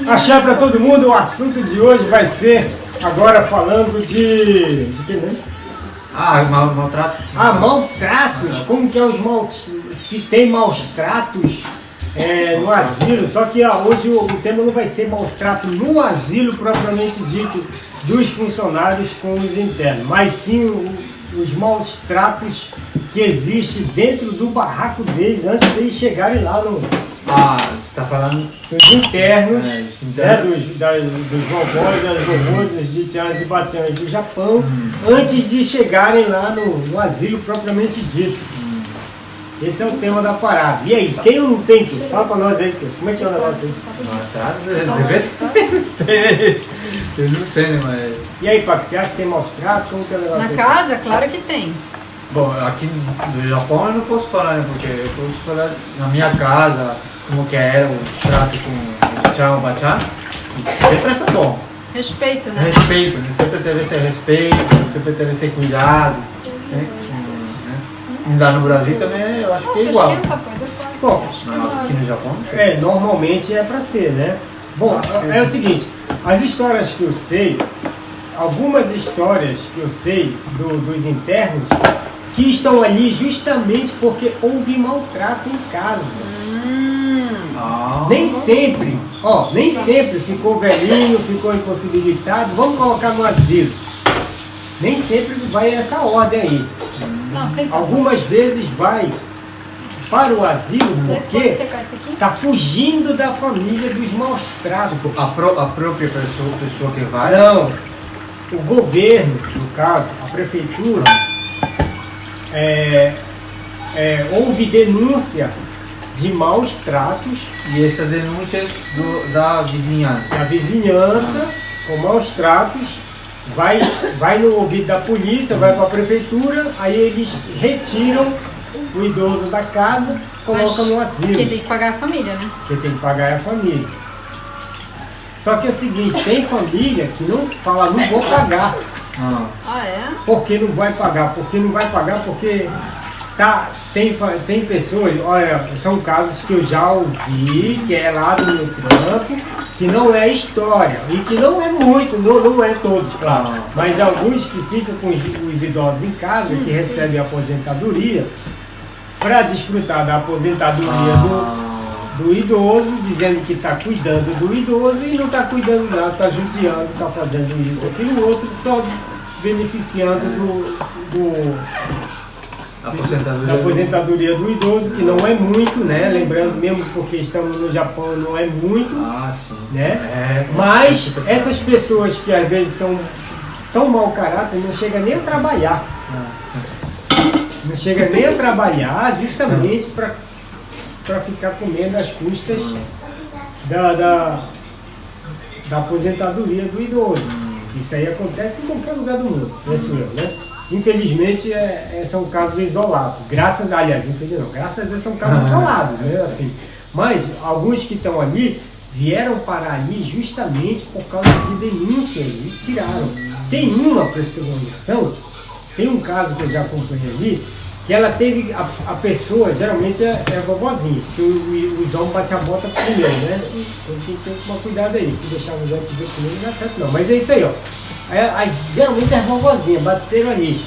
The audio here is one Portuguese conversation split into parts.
Axé para todo mundo, o assunto de hoje vai ser agora falando de que mesmo? Maltrato. Maltratos. Como que é os maus... Se tem maus tratos no asilo, só que hoje o tema não vai ser maltrato no asilo propriamente dito dos funcionários com os internos, mas sim os maus tratos que existem dentro do barraco deles antes de eles chegarem lá no... Você está falando dos internos, internos. Dos vovós, das vovôs, dos ditiãs e batiãs do Japão, antes de chegarem lá no asilo propriamente dito. Esse é o tema da parada. E aí, tem ou não tem? Fala pra nós aí, como é que é o negócio aí? Não sei. Eu não sei, né, mas... E aí, Paco, você acha que tem maus tratos? Como que é o negócio Na aí? casa, claro que tem. Bom, aqui no Japão eu não posso falar, né, porque eu posso falar na minha casa, como que era o trato com o tchau, bachá. Sempre foi bom. Respeito, né? Respeito, né? Sempre teve esse respeito, sempre teve esse cuidado. Né? Lá no Brasil também eu acho que é igual. Bom, Aqui no Japão não sei. normalmente é pra ser, né? Bom, é o seguinte, as histórias que eu sei, algumas histórias que eu sei dos internos, que estão ali justamente porque houve maltrato em casa. Nem sempre ficou velhinho, ficou impossibilitado, vamos colocar no asilo. Nem sempre vai essa ordem aí. Algumas vezes vai para o asilo porque está fugindo da família dos maus tratos. A própria pessoa que vai? Não, o governo, no caso, a prefeitura, houve denúncia de maus tratos. E essas denúncias da vizinhança? A vizinhança, com maus tratos, vai no ouvido da polícia, vai para a prefeitura, aí eles retiram o idoso da casa, colocam no asilo. Quem tem que pagar é a família, né? Quem tem que pagar é a família. Só que é o seguinte, tem família que não fala, não vou pagar. Por que não vai pagar? Porque não vai pagar porque tem pessoas, olha, são casos que eu já ouvi, que é lá do meu trampo, que não é história, e que não é muito, não é todos, claro, mas alguns que ficam com os idosos em casa, que recebem aposentadoria, para desfrutar da aposentadoria do idoso, dizendo que está cuidando do idoso e não está cuidando nada, está judiando, está fazendo isso, aquilo, o outro só beneficiando da aposentadoria do idoso, que não é muito, né? Lembrando mesmo porque estamos no Japão, não é muito, sim. Né? Mas essas pessoas que às vezes são tão mau caráter, não chega nem a trabalhar. Não chega nem a trabalhar justamente para ficar comendo as custas da aposentadoria do idoso. Isso aí acontece em qualquer lugar do mundo, penso eu, né? Infelizmente são casos isolados. Graças a Deus são casos isolados, né? Assim, mas alguns que estão ali vieram parar ali justamente por causa de denúncias e tiraram. Tem uma, para ter uma noção, tem um caso que eu já acompanhei ali, que ela teve, a pessoa, geralmente é a vovozinha, porque os homens batem a bota primeiro, né? Então tem que tomar cuidado aí, que deixar os homens ver primeiro não dá certo não. Mas é isso aí, ó. Geralmente as vovozinhas bateram ali.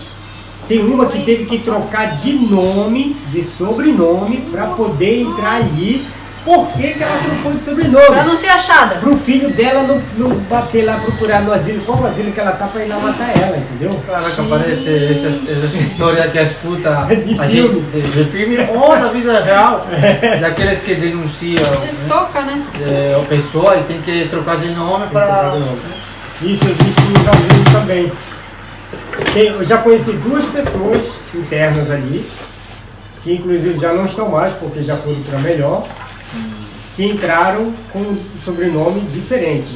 Tem uma que teve que trocar de nome, de sobrenome, para poder entrar ali. Por que ela trocou de sobrenome? Pra não ser achada. Pro filho dela não bater lá, procurar no asilo, qual asilo que ela tá, pra ir lá matar ela, entendeu? Caraca, parece essa história que escuta de filme ou da vida real, daqueles que denunciam Estoca, né? A pessoa e tem que trocar de nome para... Isso existe nos asilos também. Eu já conheci 2 pessoas internas ali, que inclusive já não estão mais, porque já foram para melhor, que entraram com um sobrenome diferente.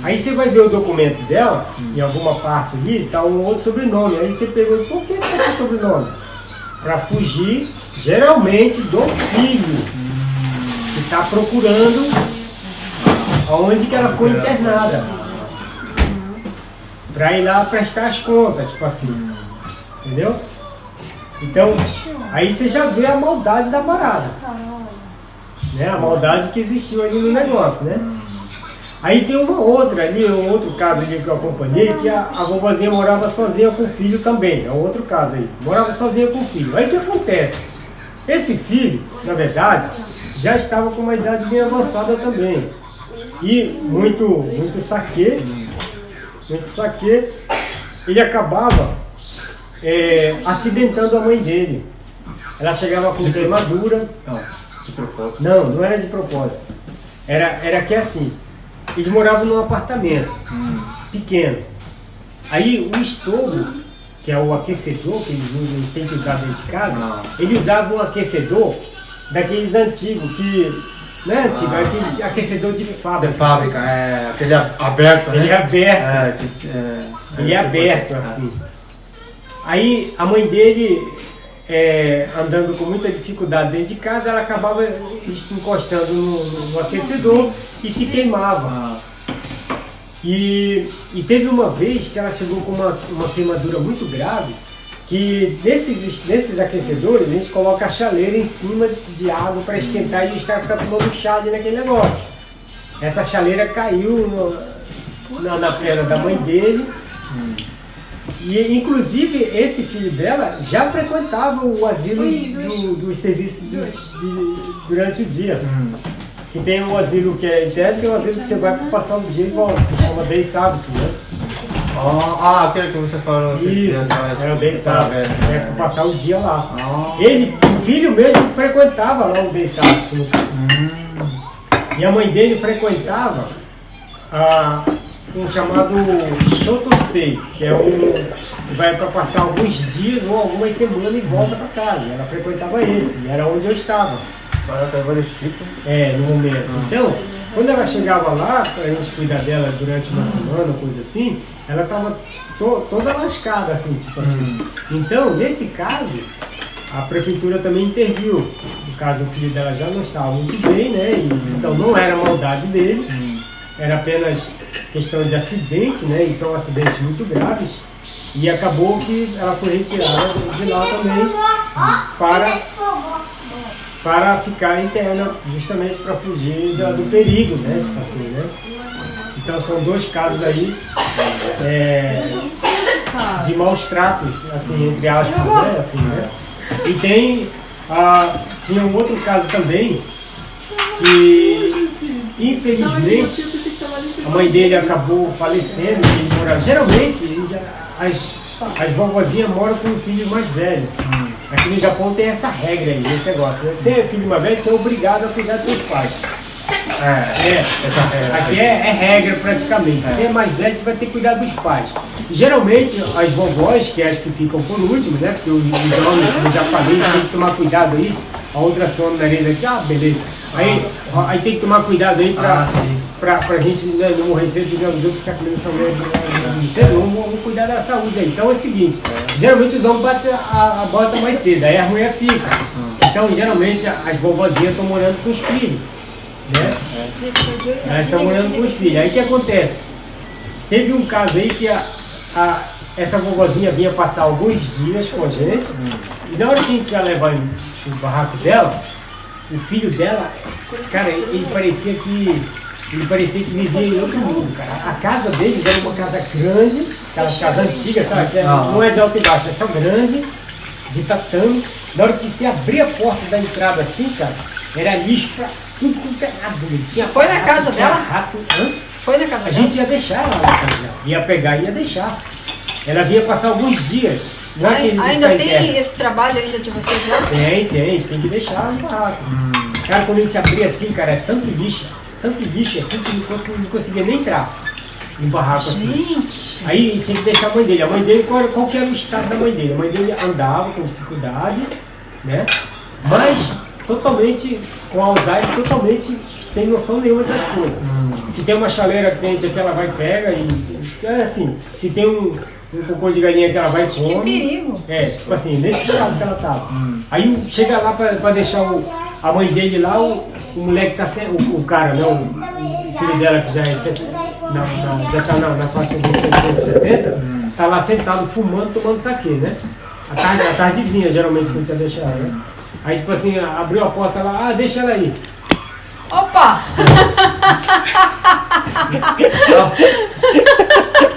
Aí você vai ver o documento dela, em alguma parte ali, está um outro sobrenome. Aí você pergunta, por que tem esse sobrenome? Para fugir, geralmente, do filho, que está procurando aonde que ela foi internada. Para ir lá prestar as contas, tipo assim. Entendeu? Então, aí você já vê a maldade da parada. Né? A maldade que existiu ali no negócio, né? Aí tem uma outra ali, um outro caso ali que eu acompanhei, que a vovozinha morava sozinha com o filho também. É um outro caso aí. Morava sozinha com o filho. Aí o que acontece? Esse filho, na verdade, já estava com uma idade bem avançada também. E muito saque, ele acabava acidentando a mãe dele. Ela chegava com queimadura. Não, de propósito. Não era de propósito. Era que assim, eles moravam num apartamento pequeno. Aí o estofo, que é o aquecedor que eles têm que usar dentro de casa, ele usava um aquecedor daqueles antigos que... Não é antigo, é aquele aquecedor de fábrica. De fábrica, aquele aberto, né? Ele é aberto. Ele é aberto, assim. Aí a mãe dele, andando com muita dificuldade dentro de casa, ela acabava encostando no aquecedor e se queimava. E teve uma vez que ela chegou com uma queimadura muito grave, que nesses aquecedores a gente coloca a chaleira em cima de água para esquentar e os caras ficam tomando chá ali naquele negócio. Essa chaleira caiu na perna da mãe dele. E inclusive esse filho dela já frequentava o asilo dos serviços durante o dia. Que tem um asilo que é interno e tem um asilo que você vai passar um dia e volta, que chama Day Service, né? Aquele que você falou. Isso, era o Day Service, para passar o dia lá. O filho mesmo frequentava lá o Day Service, no caso. E a mãe dele frequentava um chamado Shotostay, que é que vai para passar alguns dias ou algumas semanas e volta para casa. Ela frequentava esse, era onde eu estava. No momento. Então, quando ela chegava lá, para a gente cuidar dela durante uma semana, coisa assim, ela estava toda lascada, assim, tipo assim. Então, nesse caso, a prefeitura também interviu. No caso, o filho dela já não estava muito bem, né? Então, não era maldade dele, era apenas questão de acidente, né? E são acidentes muito graves. E acabou que ela foi retirada de lá também para ficar interna, justamente para fugir do perigo, né? Tipo assim, né? Então são dois casos aí de maus tratos, assim, entre aspas, né? Assim, né? E tinha um outro caso também que, infelizmente, a mãe dele acabou falecendo. Ele morava, geralmente, as vovozinhas moram com o filho mais velho. Aqui no Japão tem essa regra aí, esse negócio, né? Você é filho mais velho, você é obrigado a cuidar dos seus pais. Aqui é regra praticamente. Você é mais velho, você vai ter que cuidar dos pais. E, geralmente, as vovós, que é as que ficam por último, né? Porque os homens, como eu já falei, tem que tomar cuidado aí. A outra soma na nariz aqui, beleza. Aí tem que tomar cuidado aí pra gente, né, não morrer cedo, digamos, os outros ficar comendo são cedo, vamos cuidar da saúde aí. Então é o seguinte, geralmente os homens batem a bota mais cedo, aí a mulher fica. Então geralmente as vovozinhas estão morando com os filhos, né? Elas estão morando com os filhos. Aí o que acontece? Teve um caso aí que essa vovozinha vinha passar alguns dias com a gente, e na hora que a gente ia levar o barraco dela, o filho dela, cara, ele parecia que vivia em outro mundo, cara. A casa deles era uma casa grande, aquelas casas antigas, sabe? Que não é de alto e baixo, é só grande, de tatame. Na hora que se abria a porta da entrada assim, cara, era lixo pra tudo quanto é lado. Foi na casa dela? Rato. Foi na casa dela? A gente ia deixar ela na casa dela. Ia pegar e ia deixar. Ela vinha passar alguns dias. Não é que eles ainda tem interno. esse trabalho ainda de vocês lá? Tem, a gente tem que deixar no barraco. Cara, quando a gente abria assim, cara, é tanto lixo assim que não conseguia nem entrar no barraco assim. Gente! Aí a gente tinha que deixar a mãe dele. A mãe dele, qual que era o estado da mãe dele? A mãe dele andava com dificuldade, né? Mas totalmente, com Alzheimer, totalmente sem noção nenhuma das coisas. Se tem uma chaleira quente aqui, ela vai e pega e assim, se tem um cocô de galinha que ela vai e come. Que perigo! Tipo assim, nesse estado que ela tava. Aí chega lá pra deixar a mãe dele lá, o moleque tá sem. O cara, né? O filho dela que já já tá na faixa de 670, tá lá sentado, fumando, tomando saquê, né? A tardezinha, geralmente, que a gente ia deixar, né? Aí, tipo assim, abriu a porta lá, deixa ela aí. Opa!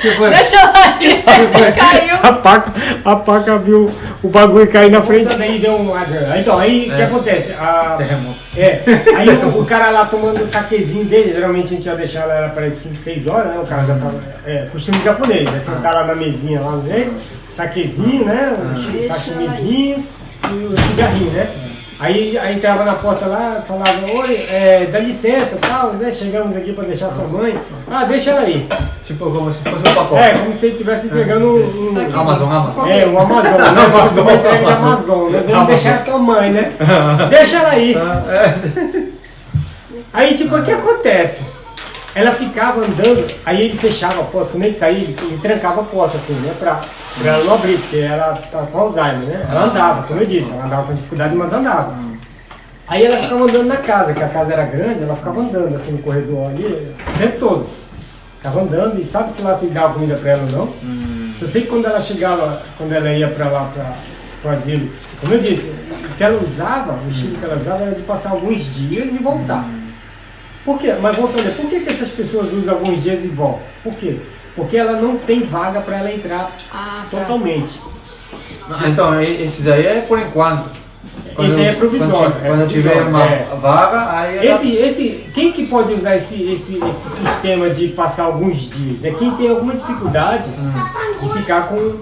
Que foi? Deixa ela aí. Caiu. A paca viu o bagulho cair na frente, daí deu um. Então, aí o que acontece? Terremoto. Aí o cara lá tomando o saquezinho dele, geralmente a gente ia deixar ela para as 5, 6 horas, né? O cara já tava. Costume japonês, né? Sentar lá na mesinha lá no meio, saquezinho, né? Um sashimizinho e o cigarrinho, né? Aí entrava na porta lá, falava, oi, dá licença, tal, né? Chegamos aqui para deixar sua mãe. Ah, deixa ela aí. Tipo como se fosse um pacote. Como se ele estivesse entregando um Amazon. um Amazon, né? Fosse uma entrega de Amazon, né? Vamos deixar a tua mãe, né? Deixa ela aí. Aí, tipo, o que acontece? Ela ficava andando, aí ele fechava a porta, quando ele saía, ele trancava a porta, assim, né? Pra ela não abrir, porque ela tá com Alzheimer, né? Ela andava, como eu disse, ela andava com dificuldade, mas andava. Aí ela ficava andando na casa, que a casa era grande, ela ficava andando, assim, no corredor ali, o tempo todo. Ficava andando, e sabe se lá se dava comida pra ela ou não? Só sei que quando ela chegava, quando ela ia pra lá, pro asilo, como eu disse, o que ela usava, o estilo que ela usava era de passar alguns dias e voltar. Por quê? Mas voltando, por que essas pessoas usam alguns dias e voltam? Por quê? Porque ela não tem vaga para ela entrar totalmente. Então, esse daí é por enquanto. Esse aí é provisório. Quando tiver uma vaga, aí ela... Quem que pode usar esse sistema de passar alguns dias? É quem tem alguma dificuldade de ficar com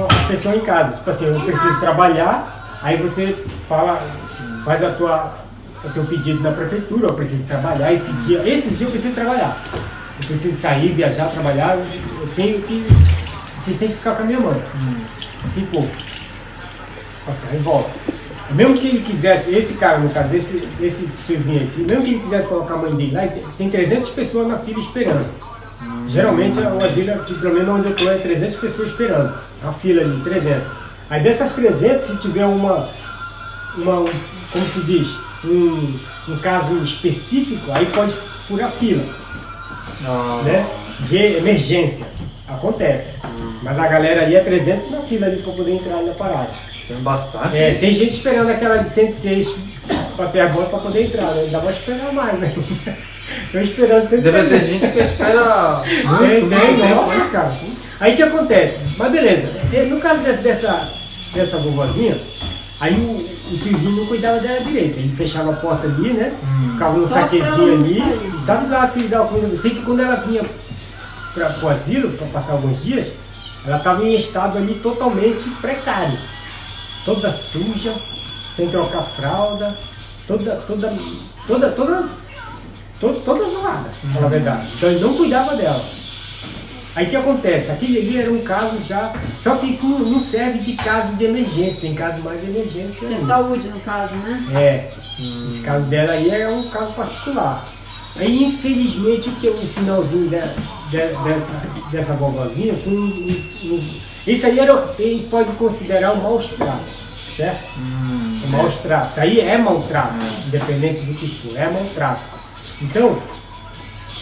a pessoa em casa. Tipo assim, eu preciso trabalhar, aí você faz o teu pedido na prefeitura, eu preciso trabalhar esse dia eu preciso trabalhar. Eu preciso sair, viajar, trabalhar, vocês têm que ficar com a minha mãe. Tipo, passar e volta. Mesmo que ele quisesse, esse cara no caso, esse tiozinho esse, mesmo que ele quisesse colocar a mãe dele lá, tem 300 pessoas na fila esperando. Geralmente o asilo, pelo menos onde eu estou, é 300 pessoas esperando. A fila ali, 300. Aí dessas 300, se tiver como se diz, um caso específico, aí pode furar fila, né? De emergência, acontece. Mas a galera ali é 300 na fila ali para poder entrar ali na parada. Tem bastante. Tem gente esperando aquela de 106 para ter a bola para poder entrar, né? Dá pra esperar mais ainda. Estão esperando 106. Deve ter gente que espera muito tempo, nossa, né? cara. Aí o que acontece? Mas beleza, no caso dessa vovozinha, aí o tiozinho não cuidava dela direito. Ele fechava a porta ali, né? Ficava no saquezinho ali. E sabe lá se dava comida? Eu sei que quando ela vinha pro asilo, para passar alguns dias, ela estava em estado ali totalmente precário. Toda suja, sem trocar fralda, toda zoada, na verdade. Então ele não cuidava dela. Aí o que acontece? Aquele ali era um caso já. Só que isso não serve de caso de emergência, tem caso mais emergente. É saúde no caso, né? Esse caso dela aí é um caso particular. Aí infelizmente o finalzinho dessa vovozinha foi isso aí a gente pode considerar um maus trato, certo? Um maus trato. Isso aí é maltrato, independente do que for, é maltrato. Então,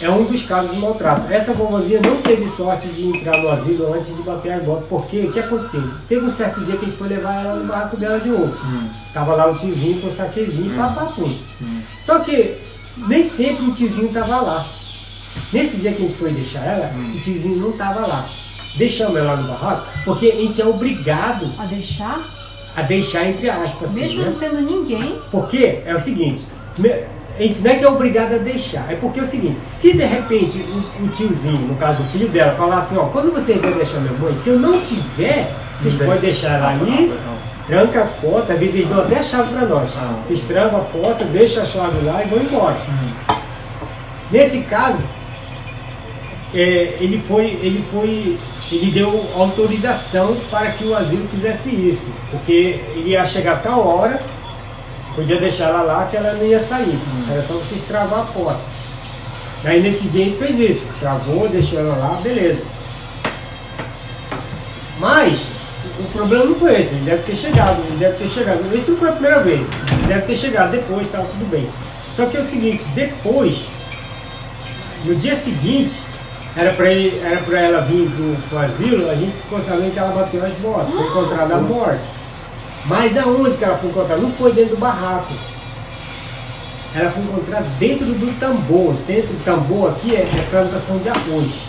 é um dos casos de maltrato. Essa vovozinha não teve sorte de entrar no asilo antes de bater a gota, porque o que aconteceu? Teve um certo dia que a gente foi levar ela no barraco dela de novo. Tava lá o tiozinho com o saquezinho, papapum. Só que nem sempre o tiozinho tava lá. Nesse dia que a gente foi deixar ela, o tiozinho não tava lá. Deixamos ela no barraco, porque a gente é obrigado A deixar? a deixar entre aspas. Assim, Mesmo né? não tendo ninguém? Porque é o seguinte, a gente não é que é obrigado a deixar, é porque é o seguinte, se de repente o tiozinho, no caso o filho dela, falar assim, ó, quando você vai deixar minha mãe, se eu não tiver, vocês podem deixar ela ali, tranca a porta, às vezes eles dão até a chave para nós. Vocês trancam a porta, deixam a chave lá e vão embora. Nesse caso, ele deu autorização para que o asilo fizesse isso, porque ele ia chegar a tal hora, podia deixar ela lá que ela não ia sair, era só vocês travar a porta. Aí nesse dia a gente fez isso, travou, deixou ela lá, beleza. Mas o problema não foi esse, ele deve ter chegado. Isso não foi a primeira vez, ele deve ter chegado depois, estava tudo bem. Só que é o seguinte, depois, no dia seguinte, era pra ela vir pro asilo, a gente ficou sabendo que ela bateu as botas, foi encontrada morta. Mas aonde que ela foi encontrada? Não foi dentro do barraco. ela foi encontrada dentro do tambor. Dentro do tambor aqui é plantação de arroz.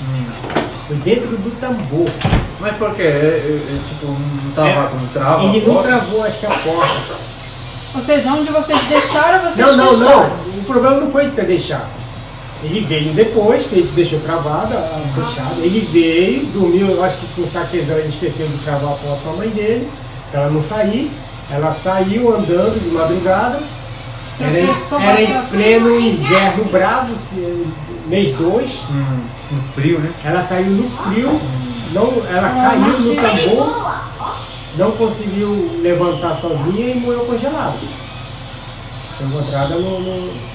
Foi dentro do tambor. Mas por quê? Tipo, não tava com trava? Ele não travou, acho que a porta. Ou seja, onde vocês deixaram, vocês Não. fecharam. O problema não foi de ter deixado. Ele veio depois, que a gente deixou travada, fechada. Ele veio, dormiu, eu acho que com saquezão ele esqueceu de travar a porta para a mãe dele, para ela não sair. Ela saiu andando de madrugada. Era em pleno inverno bravo, mês 2. No frio, né? Ela saiu no frio, ela caiu no tambor, não conseguiu levantar sozinha e morreu congelada. Foi encontrada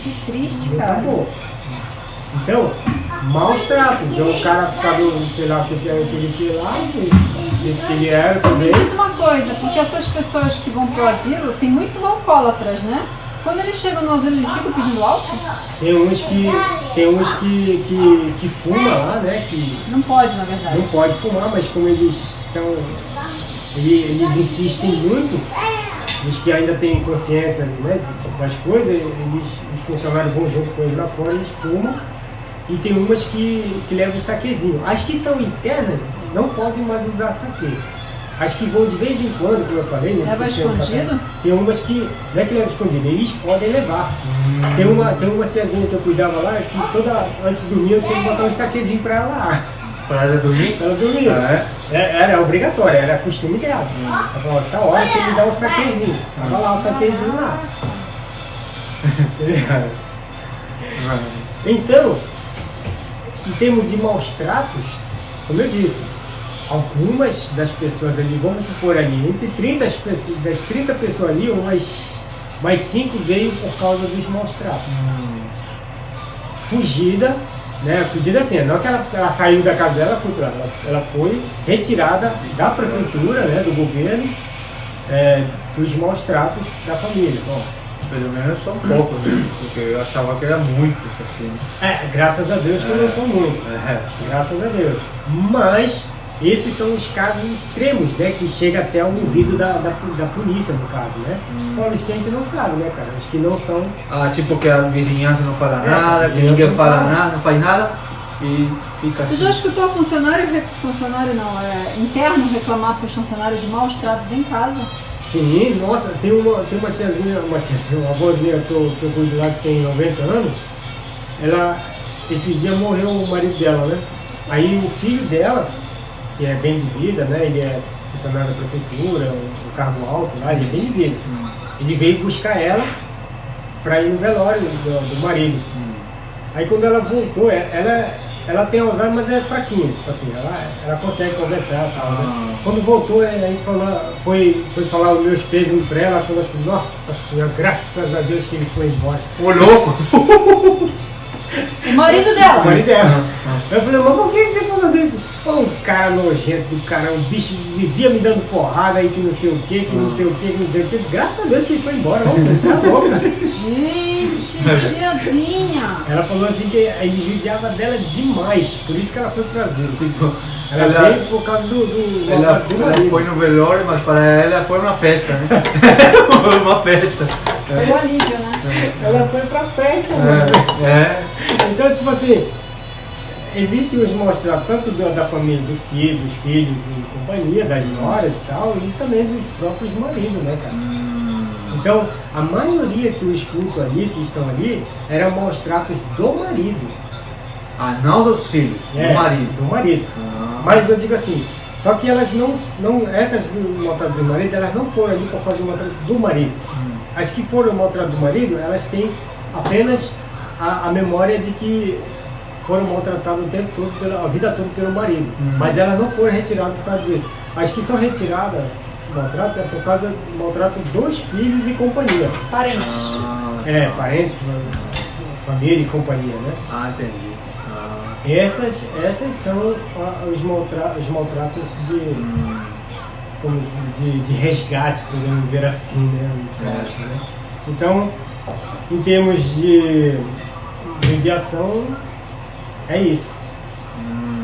Que triste, no cara. tambor. Então, maus tratos. O cara por causa do, sei lá o que ele fez lá, do jeito que ele era também. Me diz uma coisa, porque essas pessoas que vão pro asilo, tem muitos alcoólatras, né? Quando eles chegam no asilo, eles ficam pedindo álcool? Tem uns que fumam lá, né? Que Não pode, na verdade. não pode fumar, mas como eles são. Eles insistem muito, os que ainda têm consciência, né, das coisas, os funcionários vão junto com eles lá fora, eles fumam. E tem umas que levam saquezinho. As que são internas não podem mais usar saque. As que vão de vez em quando, como eu falei, nesse Leva sistema escondido? passado, tem umas que não é que levam escondido, eles podem levar. Tem uma tiazinha que eu cuidava lá, que antes de dormir eu tinha que botar um saquezinho pra ela lá. Pra ela dormir? Ela dormia. Era obrigatório, era costume dela. Ela falava, tá hora você me dá um saquezinho. Tava lá o saquezinho lá. Entendeu? Então, em termos de maus tratos, como eu disse, algumas das pessoas ali, vamos supor ali, entre 30 pessoas, das 30 pessoas ali, mais 5 veio por causa dos maus tratos. Fugida, né? Fugida assim, não que ela saiu da casa dela, ela foi retirada da prefeitura, né, do governo, dos maus tratos da família. Bom, pelo menos são poucos, né? Porque eu achava que era muitos, assim. Graças a Deus que não são muitos. Graças a Deus. Mas esses são os casos extremos, né? Que chega até o ouvido da polícia, no caso, né? Os que a gente não sabe, né, cara? Os que não são... Tipo que a vizinhança não fala nada, que ninguém fala nada, não faz nada e fica assim. Você já escutou interno reclamar para os funcionários de maus tratos em casa? Sim, nossa, tem uma tiazinha, uma avózinha que eu cuido lá que tem 90 anos, esses dias morreu o marido dela, né? Aí o filho dela, que é bem de vida, né? Ele é funcionário da prefeitura, um cargo alto lá, ele é bem de vida. Ele veio buscar ela para ir no velório do marido. Aí quando ela voltou, ela tem Alzheimer, mas é fraquinha, tipo assim, ela consegue conversar e tal, né? Quando voltou, a gente foi falar os meus pêsames pra ela falou assim, nossa senhora, graças a Deus que ele foi embora. Ô louco! O marido dela? O marido dela. Eu falei, mas por que você falou disso? Ô, cara nojento do caramba, o bicho vivia me dando porrada aí que não sei o que, que não sei o que, que não sei o que. Graças a Deus que ele foi embora, tá louco. Gente, tiazinha! Ela falou assim que ele judiava dela demais, por isso que ela foi pro asilo. Tipo, ela veio por causa do ela foi no velório, mas para ela foi uma festa, né? Foi uma festa. Foi um alívio, né? Ela foi pra festa, mano. Então, tipo assim, existem os maus tratos tanto da família, dos filhos e companhia, das noras e tal, e também dos próprios maridos, né, cara? Então, a maioria que eu escuto ali, que estão ali, eram maus tratos do marido. Não dos filhos, do marido. Do marido. Mas eu digo assim, só que elas essas do maltrato do marido, elas não foram ali por causa do maltrato do marido. As que foram maltrato do marido, elas têm apenas a memória de que foram maltratadas o tempo todo, a vida toda pelo marido. Mas elas não foram retiradas por causa disso. As que são retiradas do maltrato é por causa do maltrato dos filhos e companhia. Parentes. Parentes, família e companhia, né? Entendi. Essas são os maltratos de resgate, podemos dizer assim, né? Então, em termos de judiação, é isso.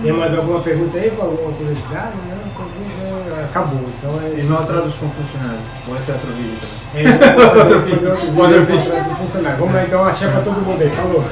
Tem mais alguma pergunta aí? Alguma curiosidade? Não, acabou. Então E não traduz com funcionário. Ou esse é outro vídeo também. vamos fazer outro vídeo com funcionário. Vamos lá então, axé pra todo mundo aí. Falou.